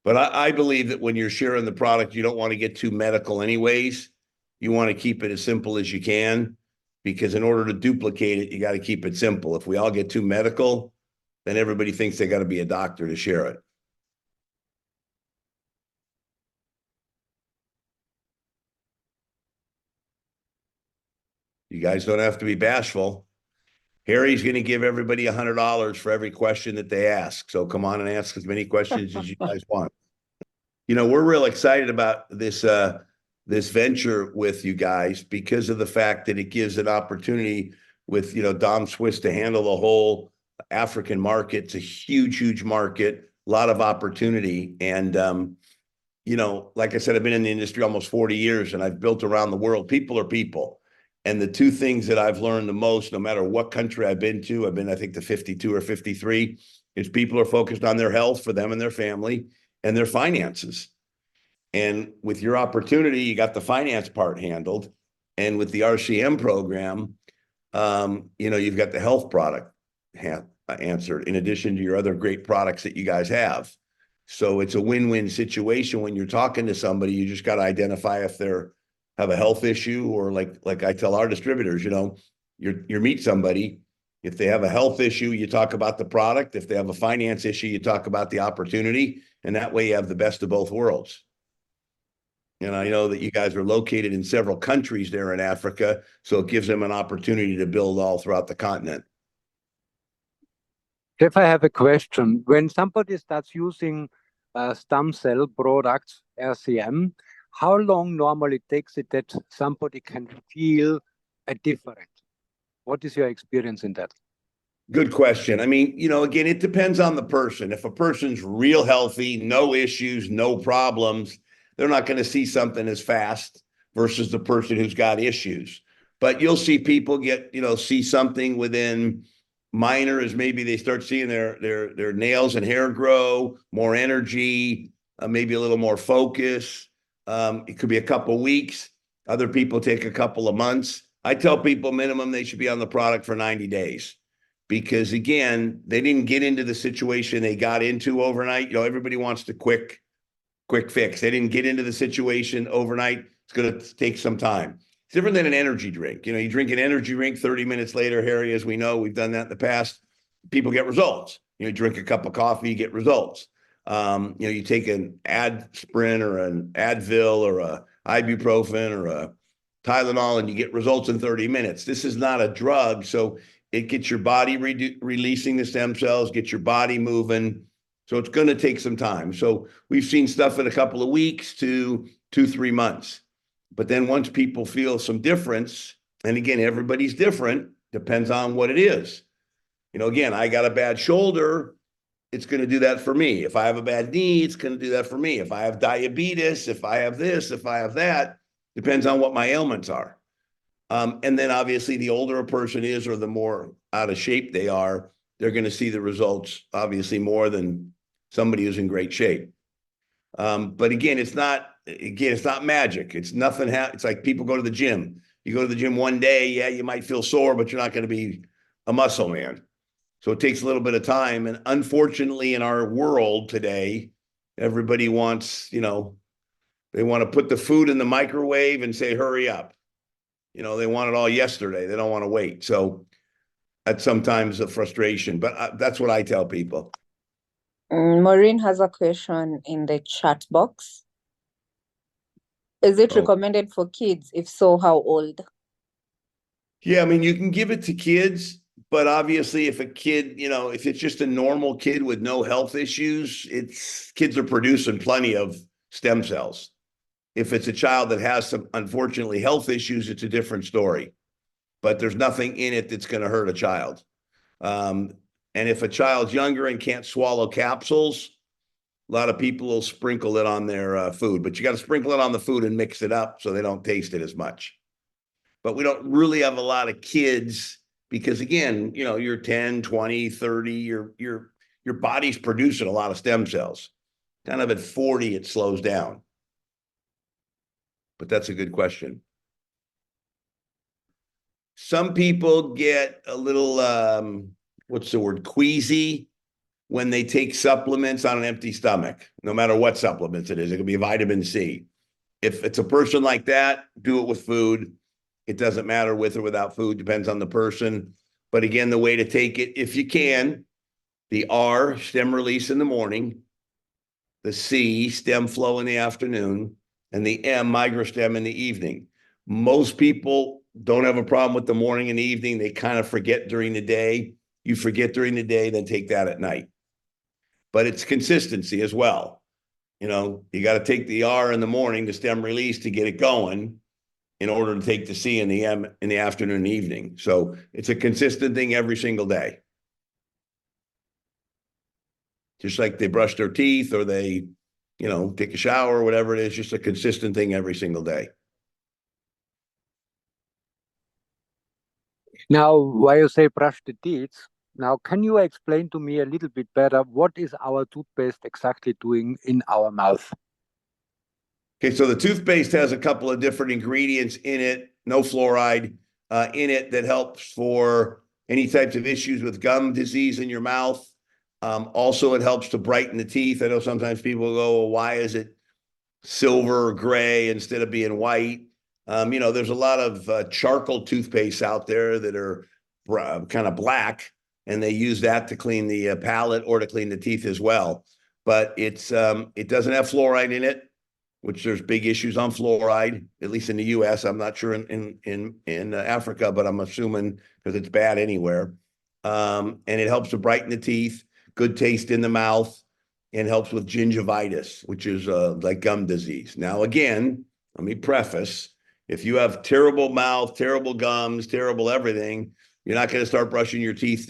But I believe that when you're sharing the product, you don't want to get too medical anyways. You want to keep it as simple as you can, because in order to duplicate it, you got to keep it simple. If we all get too medical, then everybody thinks they got to be a doctor to share it. You guys don't have to be bashful. Harry's going to give everybody $100 for every question that they ask. So come on and ask as many questions as you guys want. You know, we're real excited about this this venture with you guys because of the fact that it gives an opportunity with, you know, Domswiss to handle the whole African market. It's a huge, huge market, a lot of opportunity. And, you know, like I said, I've been in the industry almost 40 years and I've built around the world. People are people. And the two things that I've learned the most, no matter what country I've been to, I've been, I think, to 52 or 53, is people are focused on their health for them and their family and their finances. And with your opportunity, you got the finance part handled. And with the RCM program, you know, you've got the health product answered in addition to your other great products that you guys have. So it's a win-win situation when you're talking to somebody. You just got to identify if they're have a health issue, or like I tell our distributors, you know, you meet somebody. If they have a health issue, you talk about the product. If they have a finance issue, you talk about the opportunity. And that way you have the best of both worlds. And I know that you guys are located in several countries there in Africa, so it gives them an opportunity to build all throughout the continent. If I have a question, when somebody starts using stem cell products, RCM, how long normally takes it that somebody can feel a difference? What is your experience in that? Good question. I mean, you know, again, it depends on the person. If a person's real healthy, no issues, no problems, they're not going to see something as fast versus the person who's got issues. But you'll see people get, you know, see something within minor as maybe they start seeing their nails and hair grow, more energy, maybe a little more focus. It could be a couple of weeks. Other people take a couple of months. I tell people minimum they should be on the product for 90 days. Because again, they didn't get into the situation they got into overnight. You know, everybody wants the quick fix. They didn't get into the situation overnight. It's going to take some time. It's different than an energy drink. You know, you drink an energy drink 30 minutes later, Harry, as we know, we've done that in the past. People get results. You know, you drink a cup of coffee, you get results. You know, you take an aspirin or an Advil or a ibuprofen or a Tylenol and you get results in 30 minutes. This is not a drug. So it gets your body releasing the stem cells, gets your body moving. So it's going to take some time. So we've seen stuff in a couple of weeks to 2-3 months. But then once people feel some difference, and again, everybody's different, depends on what it is. You know, again, I got a bad shoulder, it's going to do that for me. If I have a bad knee, it's going to do that for me. If I have diabetes, if I have this, if I have that, depends on what my ailments are. And then obviously the older a person is or the more out of shape they are, they're going to see the results obviously more than somebody who's in great shape. But again, it's not magic. It's nothing. It's like people go to the gym. You go to the gym one day, yeah, you might feel sore, but you're not going to be a muscle man. So it takes a little bit of time. And unfortunately, in our world today, everybody wants, you know, they want to put the food in the microwave and say, hurry up. You know, they want it all yesterday. They don't want to wait. So that's sometimes a frustration, but that's what I tell people. Maureen has a question in the chat box. Is it recommended for kids? If so, how old? Yeah, I mean, you can give it to kids, but obviously if a kid, you know, if it's just a normal kid with no health issues, kids are producing plenty of stem cells. If it's a child that has some, unfortunately, health issues, it's a different story. But there's nothing in it that's going to hurt a child. And if a child's younger and can't swallow capsules, a lot of people will sprinkle it on their food. But you got to sprinkle it on the food and mix it up so they don't taste it as much. But we don't really have a lot of kids because, again, you know, you're 10, 20, 30, your body's producing a lot of stem cells. Kind of at 40, it slows down. But that's a good question. Some people get a little, what's the word, queasy when they take supplements on an empty stomach, no matter what supplements it is. It could be vitamin C. If it's a person like that, do it with food. It doesn't matter with or without food, depends on the person. But again, the way to take it, if you can, the R, stem release in the morning, the C, stem flow in the afternoon, and the M, migrostem in the evening. Most people don't have a problem with the morning and the evening. They kind of forget during the day. You forget during the day, then take that at night. But it's consistency as well. You know, you got to take the R in the morning, the stem release, to get it going in order to take the C and the M in the afternoon and evening. So it's a consistent thing every single day. Just like they brush their teeth or they, you know, take a shower or whatever it is, just a consistent thing every single day. Now, why you say brush the teeth? Now, can you explain to me a little bit better what is our toothpaste exactly doing in our mouth? Okay, so the toothpaste has a couple of different ingredients in it, no fluoride in it, that helps for any types of issues with gum disease in your mouth. Also, it helps to brighten the teeth. I know sometimes people go, well, why is it silver or gray instead of being white? You know, there's a lot of charcoal toothpaste out there that are kind of black, and they use that to clean the palate or to clean the teeth as well. But it doesn't have fluoride in it, which there's big issues on fluoride, at least in the US. I'm not sure in Africa, but I'm assuming because it's bad anywhere. And it helps to brighten the teeth, good taste in the mouth, and helps with gingivitis, which is like gum disease. Now, again, let me preface, if you have terrible mouth, terrible gums, terrible everything, you're not going to start brushing your teeth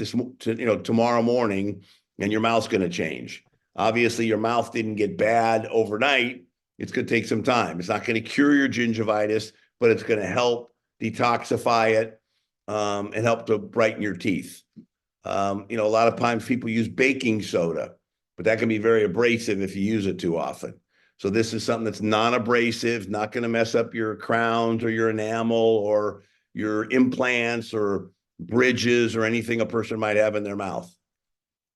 tomorrow morning and your mouth's going to change. Obviously, your mouth didn't get bad overnight. It's going to take some time. It's not going to cure your gingivitis, but it's going to help detoxify it and help to brighten your teeth. You know, a lot of times people use baking soda, but that can be very abrasive if you use it too often. So this is something that's non-abrasive, not going to mess up your crowns or your enamel or your implants or bridges or anything a person might have in their mouth.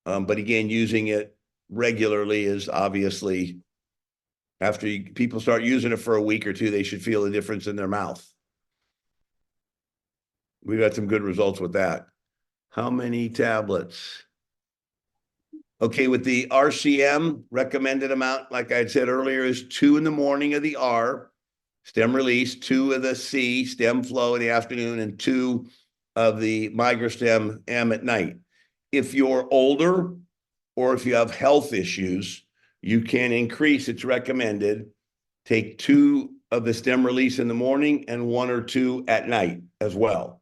But again, using it regularly is obviously, after people start using it for a week or two, they should feel a difference in their mouth. We've had some good results with that. How many tablets? Okay, with the RCM, recommended amount, like I said earlier, is 2 in the morning of the R, stem release, 2 of the C, stem flow in the afternoon, and 2 of the migrostem M at night. If you're older or if you have health issues, you can increase, it's recommended, take 2 of the stem release in the morning and 1 or 2 at night as well.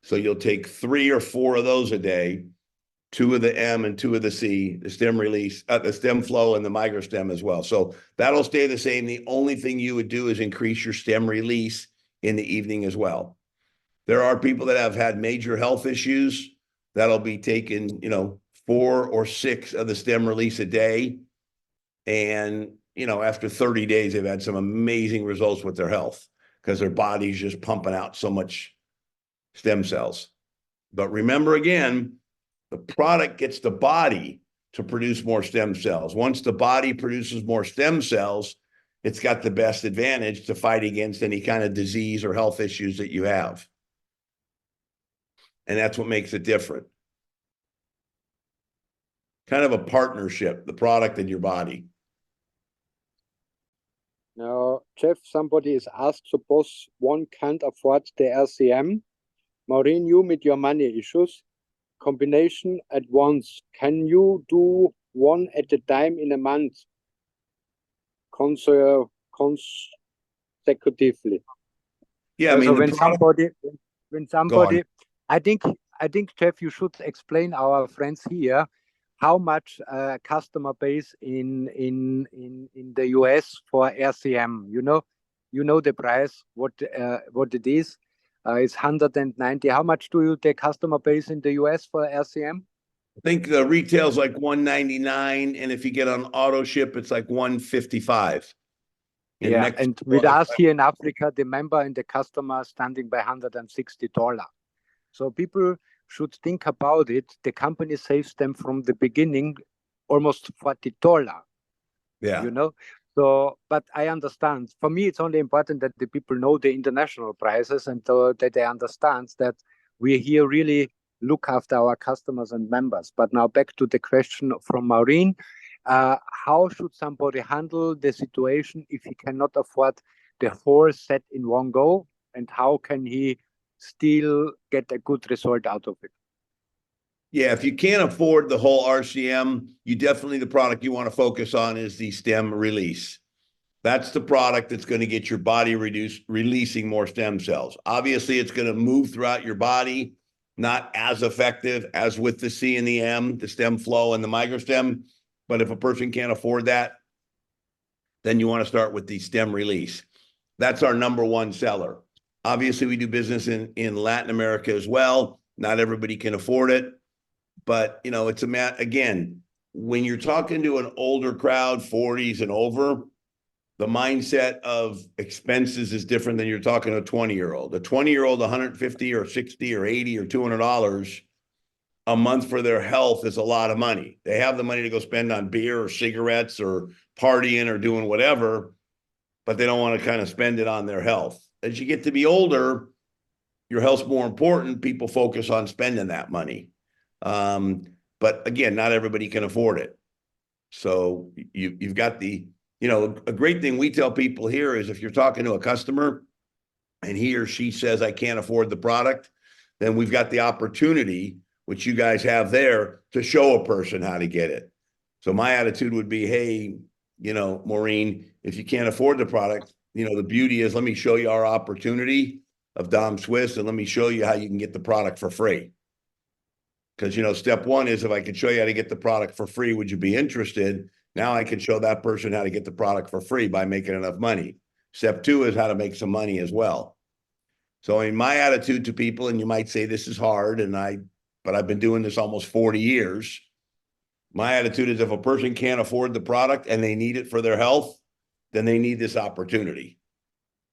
So you'll take 3 or 4 of those a day, 2 of the M and 2 of the C, the stem release, the stem flow and the migrostem as well. So that'll stay the same. The only thing you would do is increase your stem release in the evening as well. There are people that have had major health issues that'll be taking, 4 or 6 of the stem release a day. And, after 30 days, they've had some amazing results with their health because their body's just pumping out so much stem cells. But remember, again, the product gets the body to produce more stem cells. Once the body produces more stem cells, it's got the best advantage to fight against any kind of disease or health issues that you have. And that's what makes it different. Kind of a partnership, the product and your body. Now, Jeff, somebody is asked, suppose one can't afford the RCM. Maureen, you with your money issues, combination at once. Can you do one at a time in a month consecutively? Yeah, I mean, so when somebody, I think, Jeff, you should explain our friends here how much customer base in the US for RCM. You know the price, what it is. It's 190. How much do you take customer base in the US for RCM? I think the retail's like $199, and if you get on auto ship, it's like $155. Yeah, and with us here in Africa, the member and the customer are standing by $160. So people should think about it. The company saves them from the beginning almost $40. Yeah. You know. So, but I understand. For me, it's only important that the people know the international prices and that they understand that we here really look after our customers and members. But now back to the question from Maureen. How should somebody handle the situation if he cannot afford the whole set in one go? And how can he still get a good result out of it? Yeah, if you can't afford the whole RCM, you definitely, the product you want to focus on is the stem release. That's the product that's going to get your body releasing more stem cells. Obviously, it's going to move throughout your body, not as effective as with the C and the M, the stem flow and the microstem. But if a person can't afford that, then you want to start with the stem release. That's our number one seller. Obviously, we do business in Latin America as well. Not everybody can afford it. But, you know, it's again, when you're talking to an older crowd, 40s and over, the mindset of expenses is different than you're talking to a 20-year-old. A 20-year-old, 150 or 60 or 80 or $200 a month for their health is a lot of money. They have the money to go spend on beer or cigarettes or partying or doing whatever, but they don't want to kind of spend it on their health. As you get to be older, your health's more important. People focus on spending that money. But again, not everybody can afford it. So you've got the, you know, a great thing we tell people here is if you're talking to a customer and he or she says, I can't afford the product, then we've got the opportunity, which you guys have there, to show a person how to get it. So my attitude would be, hey, you know, Maureen, if you can't afford the product, you know, the beauty is, let me show you our opportunity of Domswiss and let me show you how you can get the product for free. Because, you know, step one is if I could show you how to get the product for free, would you be interested? Now I can show that person how to get the product for free by making enough money. Step two is how to make some money as well. So in my attitude to people, and you might say this is hard, but I've been doing this almost 40 years. My attitude is if a person can't afford the product and they need it for their health, then they need this opportunity.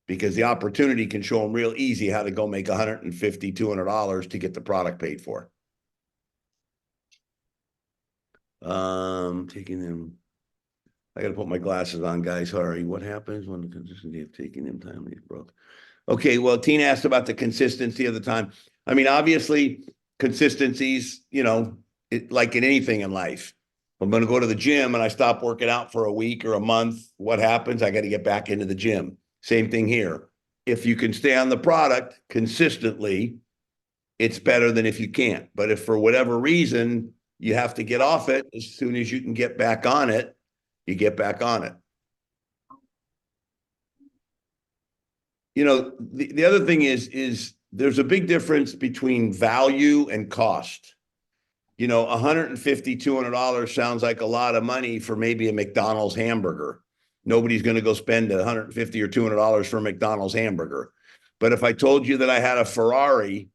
Because the opportunity can show them real easy how to go make $150, $200 to get the product paid for. Taking them. I got to put my glasses on, guys. Sorry. What happens when the consistency of taking them time is broke? Okay. Well, Tina asked about the consistency of the time. I mean, obviously, consistencies, you know, like in anything in life. If I'm going to go to the gym and I stop working out for a week or a month, what happens? I got to get back into the gym. Same thing here. If you can stay on the product consistently, it's better than if you can't. But if for whatever reason you have to get off it, as soon as you can get back on it, you get back on it. You know, the other thing is there's a big difference between value and cost. You know, $150, $200 sounds like a lot of money for maybe a McDonald's hamburger. Nobody's going to go spend $150 or $200 for a McDonald's hamburger. But if I told you that I had a Ferrari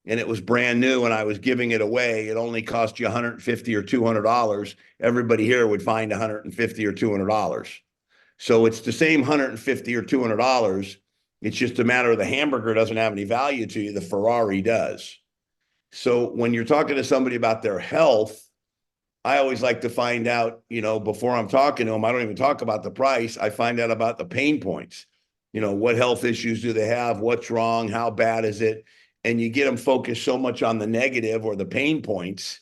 and it was brand new and I was giving it away, it only cost you $150 or $200, everybody here would find $150 or $200. So it's the same $150 or $200. It's just a matter of the hamburger doesn't have any value to you. The Ferrari does. So when you're talking to somebody about their health, I always like to find out, you know, before I'm talking to them, I don't even talk about the price. I find out about the pain points. You know, what health issues do they have? What's wrong? How bad is it? And you get them focused so much on the negative or the pain points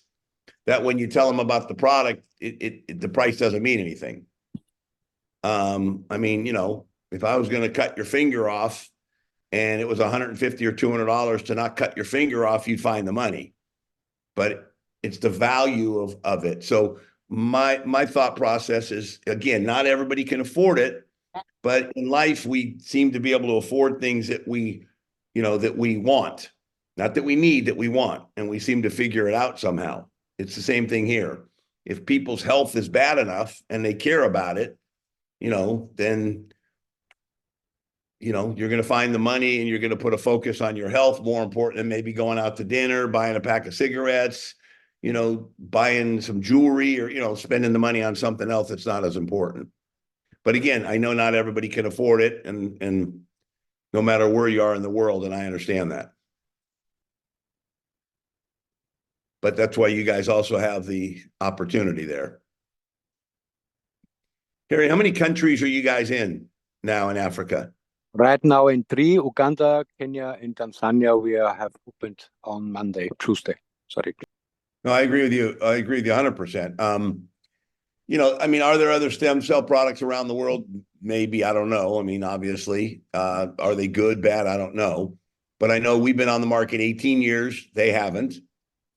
that when you tell them about the product, the price doesn't mean anything. I mean, you know, if I was going to cut your finger off and it was $150 or $200 to not cut your finger off, you'd find the money. But it's the value of it. So my thought process is, again, not everybody can afford it, but in life, we seem to be able to afford things that we, you know, that we want, not that we need, that we want. And we seem to figure it out somehow. It's the same thing here. If people's health is bad enough and they care about it, you know, then, you know, you're going to find the money and you're going to put a focus on your health more important than maybe going out to dinner, buying a pack of cigarettes, you know, buying some jewelry or, you know, spending the money on something else that's not as important. But again, I know not everybody can afford it and no matter where you are in the world, and I understand that. But that's why you guys also have the opportunity there. Harry, how many countries are you guys in now in Africa? Right now in 3, Uganda, Kenya, and Tanzania, we have opened on Tuesday. Sorry. No, I agree with you. I agree with you 100%. You know, I mean, are there other stem cell products around the world? Maybe, I don't know. I mean, obviously, are they good, bad? I don't know. But I know we've been on the market 18 years. They haven't.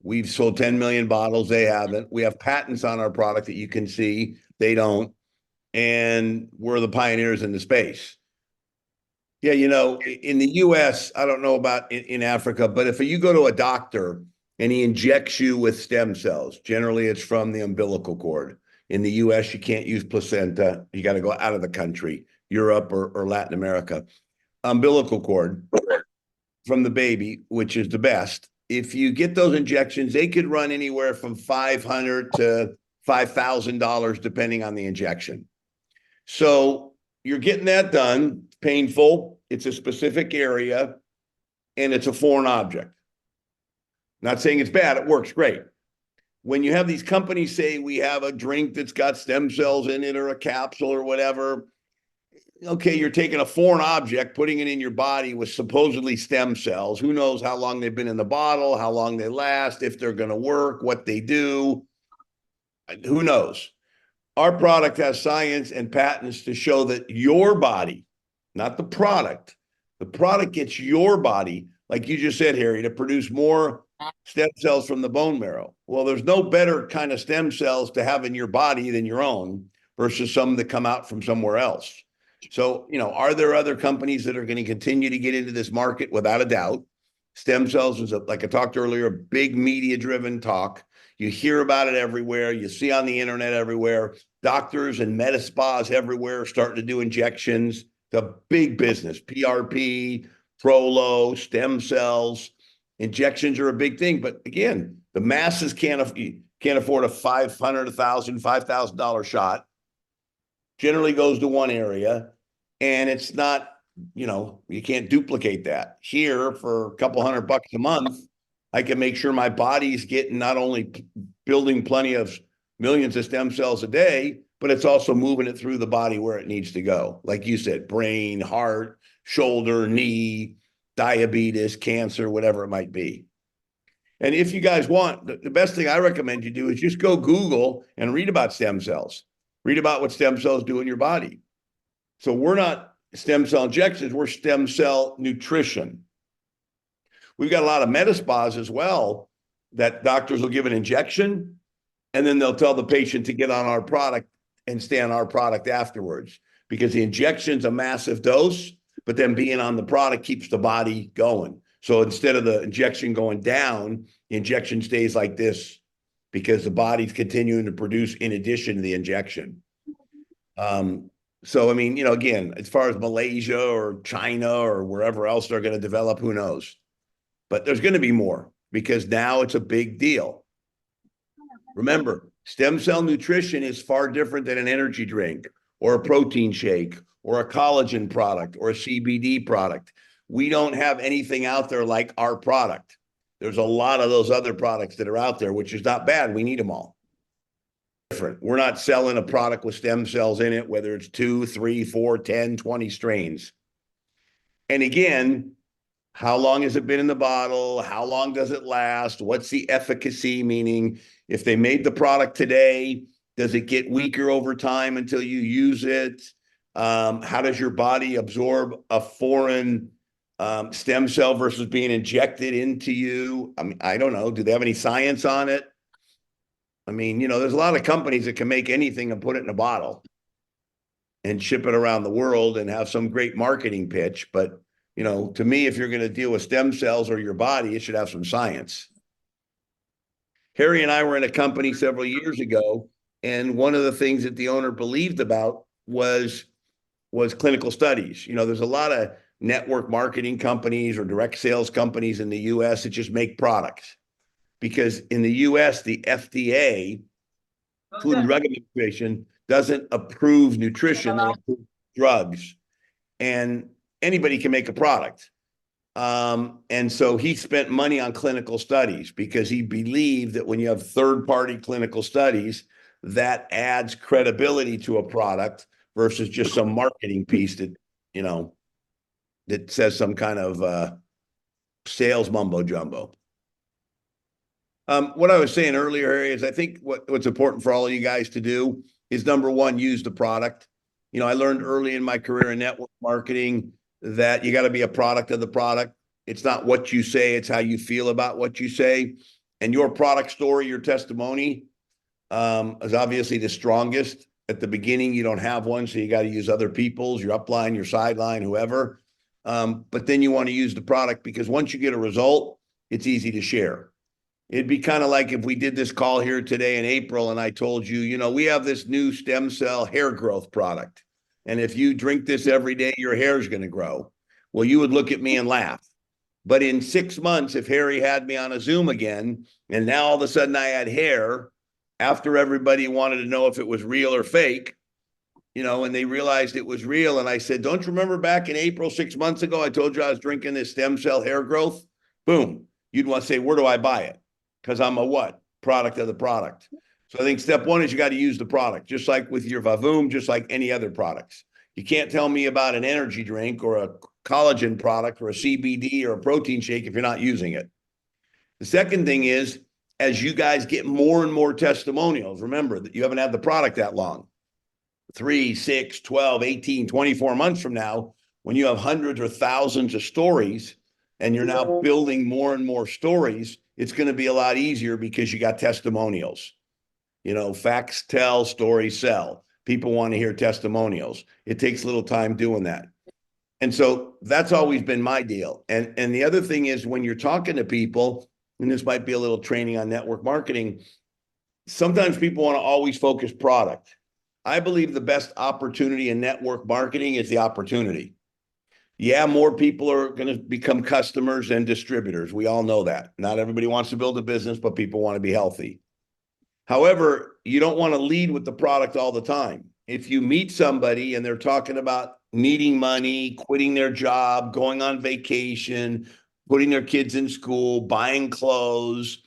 We've sold 10 million bottles. They haven't. We have patents on our product that you can see. They don't. And we're the pioneers in the space. Yeah, you know, in the US, I don't know about in Africa, but if you go to a doctor and he injects you with stem cells, generally it's from the umbilical cord. In the US, you can't use placenta. You got to go out of the country, Europe or Latin America. Umbilical cord from the baby, which is the best. If you get those injections, they could run anywhere from $500 to $5,000, depending on the injection. So you're getting that done, painful, it's a specific area, and it's a foreign object. Not saying it's bad, it works great. When you have these companies say we have a drink that's got stem cells in it or a capsule or whatever, okay, you're taking a foreign object, putting it in your body with supposedly stem cells. Who knows how long they've been in the bottle, how long they last, if they're going to work, what they do. Who knows? Our product has science and patents to show that your body, not the product gets your body, like you just said, Harry, to produce more stem cells from the bone marrow. Well, there's no better kind of stem cells to have in your body than your own versus some that come out from somewhere else. So, you know, are there other companies that are going to continue to get into this market? Without a doubt. Stem cells is, like I talked earlier, a big media-driven talk. You hear about it everywhere. You see on the internet everywhere. Doctors and med spas everywhere are starting to do injections. The big business, PRP, Prolo, stem cells. Injections are a big thing. But again, the masses can't afford a $500, $1,000, $5,000 shot. Generally goes to one area. And it's not, you know, you can't duplicate that. Here, for a couple $100 a month, I can make sure my body's getting not only building plenty of millions of stem cells a day, but it's also moving it through the body where it needs to go. Like you said, brain, heart, shoulder, knee, diabetes, cancer, whatever it might be. And if you guys want, the best thing I recommend you do is just go Google and read about stem cells. Read about what stem cells do in your body. So we're not stem cell injections, we're stem cell nutrition. We've got a lot of med spas as well that doctors will give an injection and then they'll tell the patient to get on our product and stay on our product afterwards, because the injection's a massive dose, but then being on the product keeps the body going. So instead of the injection going down, the injection stays like this because the body's continuing to produce in addition to the injection. So, I mean, you know, again, as far as Malaysia or China or wherever else they're going to develop, who knows? But there's going to be more because now it's a big deal. Remember, stem cell nutrition is far different than an energy drink or a protein shake or a collagen product or a CBD product. We don't have anything out there like our product. There's a lot of those other products that are out there, which is not bad. We need them all. Different. We're not selling a product with stem cells in it, whether it's 2, 3, 4, 10, 20 strains. And again, how long has it been in the bottle? How long does it last? What's the efficacy? Meaning, if they made the product today, does it get weaker over time until you use it? How does your body absorb a foreign stem cell versus being injected into you? I mean, I don't know. Do they have any science on it? I mean, you know, there's a lot of companies that can make anything and put it in a bottle and ship it around the world and have some great marketing pitch. But, you know, to me, if you're going to deal with stem cells or your body, it should have some science. Harry and I were in a company several years ago, and one of the things that the owner believed about was clinical studies. You know, there's a lot of network marketing companies or direct sales companies in the US that just make products. Because in the US, the FDA, Food and Drug Administration, doesn't approve nutrition, they approve drugs. And anybody can make a product. And so he spent money on clinical studies because he believed that when you have third-party clinical studies, that adds credibility to a product versus just some marketing piece that, you know, that says some kind of sales mumbo jumbo. What I was saying earlier is I think what's important for all of you guys to do is, number one, use the product. You know, I learned early in my career in network marketing that you got to be a product of the product. It's not what you say, it's how you feel about what you say. And your product story, your testimony, is obviously the strongest. At the beginning, you don't have one, so you got to use other people's, your upline, your sideline, whoever. But then you want to use the product, because once you get a result, it's easy to share. It'd be kind of like if we did this call here today in April and I told you, you know, we have this new stem cell hair growth product. And if you drink this every day, your hair is going to grow. Well, you would look at me and laugh. But in 6 months, if Harry had me on a Zoom again, and now all of a sudden I had hair, after everybody wanted to know if it was real or fake, you know, and they realized it was real. And I said, don't you remember back in April, 6 months ago, I told you I was drinking this stem cell hair growth? Boom. You'd want to say, where do I buy it? Because I'm a what? Product of the product. So I think step one is you got to use the product, just like with your Vavoom, just like any other products. You can't tell me about an energy drink or a collagen product or a CBD or a protein shake if you're not using it. The second thing is, as you guys get more and more testimonials, remember that you haven't had the product that long. 3, 6, 12, 18, 24 months from now, when you have hundreds or thousands of stories and you're now building more and more stories, it's going to be a lot easier because you got testimonials. You know, facts tell, stories sell. People want to hear testimonials. It takes a little time doing that. And so that's always been my deal. And the other thing is, when you're talking to people, and this might be a little training on network marketing, sometimes people want to always focus product. I believe the best opportunity in network marketing is the opportunity. Yeah, more people are going to become customers and distributors. We all know that. Not everybody wants to build a business, but people want to be healthy. However, you don't want to lead with the product all the time. If you meet somebody and they're talking about needing money, quitting their job, going on vacation, putting their kids in school, buying clothes,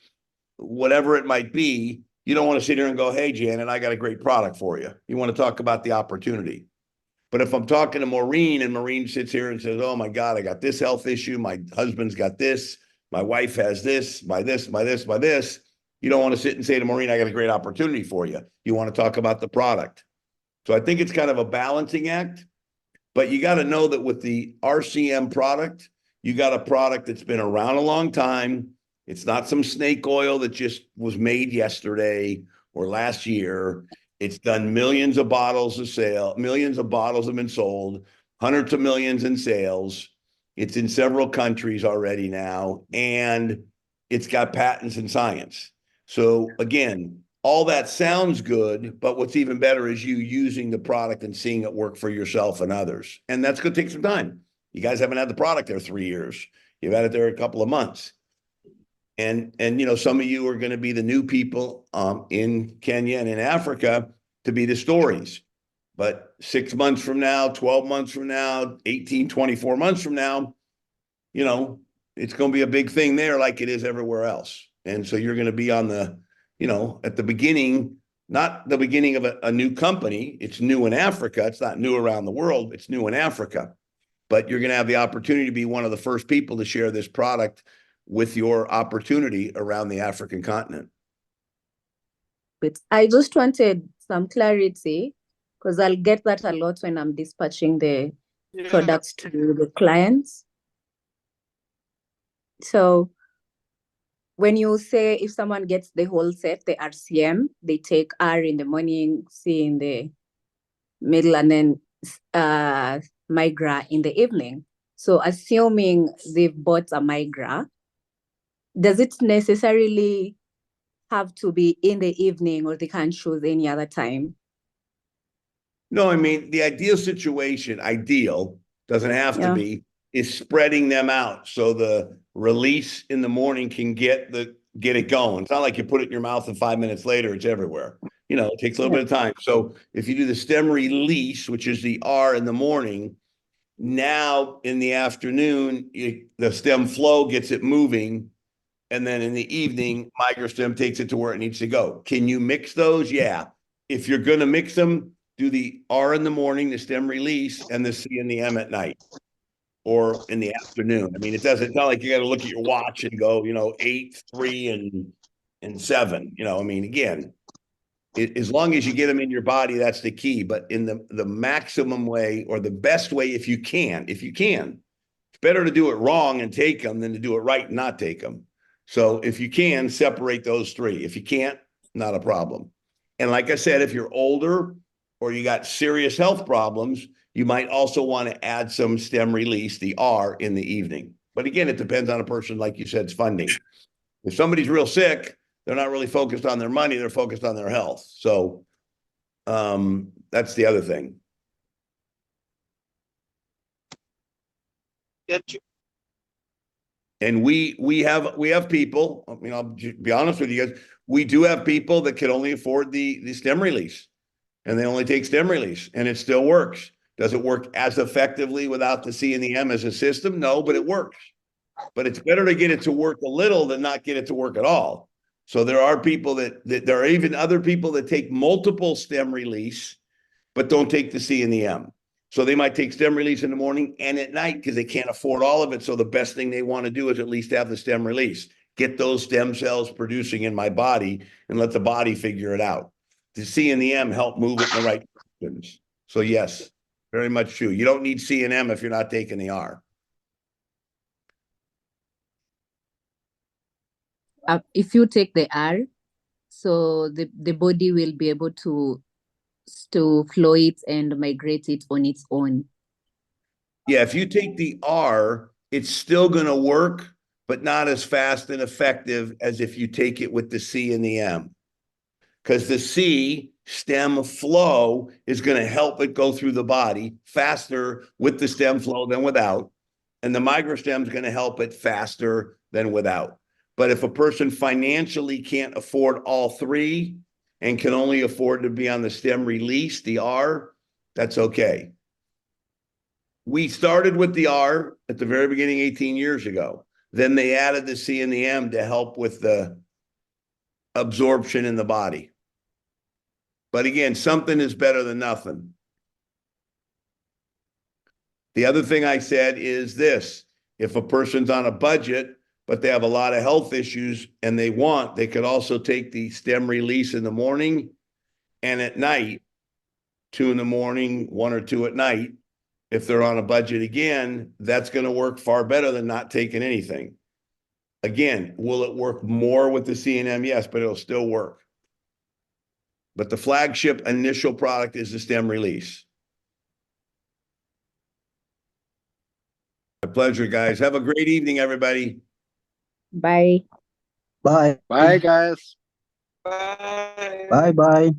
whatever it might be, you don't want to sit here and go, hey, Janet, I got a great product for you. You want to talk about the opportunity. But if I'm talking to Maureen and Maureen sits here and says, oh my God, I got this health issue, my husband's got this, my wife has this, by this, by this, by this, you don't want to sit and say to Maureen, I got a great opportunity for you. You want to talk about the product. So I think it's kind of a balancing act, but you got to know that with the RCM product, you got a product that's been around a long time. It's not some snake oil that just was made yesterday or last year. It's done millions of bottles of sale. Millions of bottles have been sold, hundreds of millions in sales. It's in several countries already now, and it's got patents and science. So again, all that sounds good, but what's even better is you using the product and seeing it work for yourself and others. And that's going to take some time. You guys haven't had the product there 3 years. You've had it there a couple of months. And you know, some of you are going to be the new people in Kenya and in Africa to be the stories. But 6 months from now, 12 months from now, 18, 24 months from now, you know, it's going to be a big thing there like it is everywhere else. And so you're going to be on the, you know, at the beginning, not the beginning of a new company. It's new in Africa. It's not new around the world. It's new in Africa. But you're going to have the opportunity to be one of the first people to share this product with your opportunity around the African continent. But I just wanted some clarity, because I'll get that a lot when I'm dispatching the products to the clients. So when you say if someone gets the whole set, the RCM, they take R in the morning, C in the middle, and then Migra in the evening. So assuming they've bought a Migra, does it necessarily have to be in the evening, or they can't choose any other time? No, I mean, the ideal situation, doesn't have to be, is spreading them out so the release in the morning can get it going. It's not like you put it in your mouth and 5 minutes later it's everywhere. You know, it takes a little bit of time. So if you do the stem release, which is the R in the morning, now in the afternoon, the stem flow gets it moving. And then in the evening, MigraStem takes it to where it needs to go. Can you mix those? Yeah. if you're going to mix them, do the R in the morning, the stem release, and the C and the M at night or in the afternoon. I mean, it's not like you got to look at your watch and go, 8, 3, and 7. I mean, again, as long as you get them in your body, that's the key. But in the maximum way or the best way, if you can, it's better to do it wrong and take them than to do it right and not take them. So if you can, separate those 3. If you can't, not a problem. And like I said, if you're older or you got serious health problems, you might also want to add some stem release, the R, in the evening. But again, it depends on a person, like you said, funding. If somebody's real sick, they're not really focused on their money, they're focused on their health. So that's the other thing. And we have people, I'll be honest with you guys, we do have people that can only afford the stem release, and they only take stem release, and it still works. Does it work as effectively without the C and the M as a system? No, but it works. But it's better to get it to work a little than not get it to work at all. So there are people that there are even other people that take multiple stem release, but don't take the C and the M. So they might take stem release in the morning and at night because they can't afford all of it. So the best thing they want to do is at least have the stem release, get those stem cells producing in my body and let the body figure it out. The C and the M help move it in the right directions. So yes, very much true. You don't need C and M if you're not taking the R. If you take the R, so the body will be able to flow it and migrate it on its own. Yeah, if you take the R, it's still going to work, but not as fast and effective as if you take it with the C and the M. Because the C, stem flow, is going to help it go through the body faster with the stem flow than without. And the migrostem is going to help it faster than without. But if a person financially can't afford all 3 and can only afford to be on the stem release, the R, that's okay. We started with the R at the very beginning 18 years ago. Then they added the C and the M to help with the absorption in the body. But again, something is better than nothing. The other thing I said is this: if a person's on a budget, but they have a lot of health issues and they could also take the stem release in the morning and at night, 2 in the morning, 1 or 2 at night. If they're on a budget again, that's going to work far better than not taking anything. Again, will it work more with the C and M? Yes, but it'll still work. But the flagship initial product is the stem release. My pleasure, guys. Have a great evening, everybody. Bye. Bye. Bye, guys. Bye. Bye.